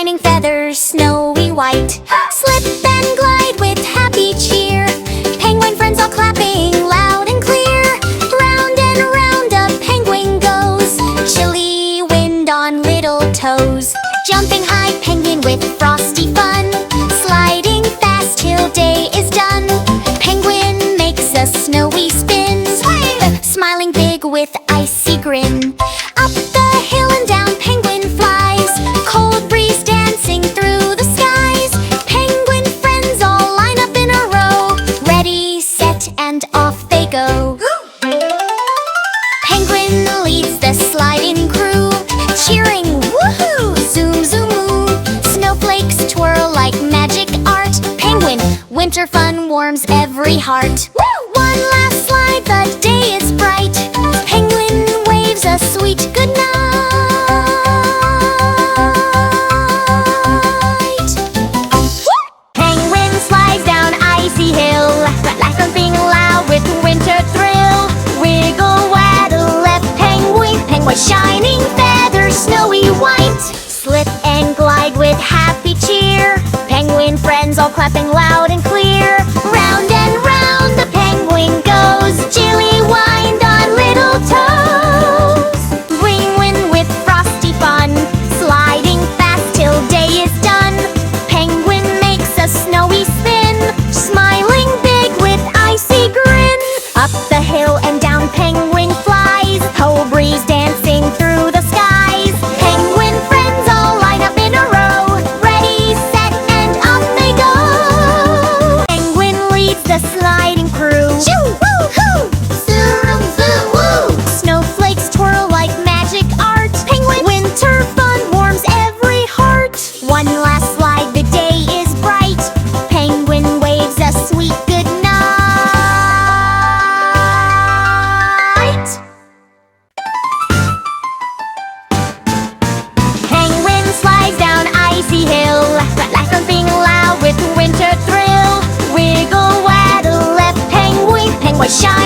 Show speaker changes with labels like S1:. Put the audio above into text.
S1: shining feathers, snowy white. Slip and glide with happy cheer. Penguin friends all clapping loud and clear. Round and round a penguin goes, chilly wind on little toes. Jumping high penguin with frosty fun, sliding fast till day is done. Penguin makes a snowy spin, smiling big with icy grin. Up the hill and down penguin flies, cold breeze dancing through the skies. Penguin friends all line up in a row, ready, set, and off they go. Penguin leads the sliding crew, cheering woohoo, zoom zoom moo. Snowflakes twirl like magic art. Penguin winter fun warms every heart. One last slide, the day is bright. Penguin waves a sweet goodnight. Penguin slides down icy hill, laughing loud with winter thrill. Wiggle, waddle, left penguin, penguin shining feathers, snowy white. Slip and glide with happy cheer. Penguin friends all clapping loud and clear. Round and round the penguin goes, chilly wind on little toes. Penguin with frosty fun, sliding fast till day is done. Penguin makes a snowy spin, smiling big with icy grin. Up the hill and down penguin flies, cold breeze dancing through the skies. Penguin friends all line up in a row, ready, set, and off they go. Penguin leads the sliding crew. Shoo, woo, hoo! Zoom, zoom, woo! Snowflakes twirl like magic art. Penguin winter fun warms every heart. One last slide, the day is bright. Penguin waves a sweet good night. Penguin slides down icy hill, laughing loud with winter thrill. Wiggle, waddle, left penguin, penguin shine.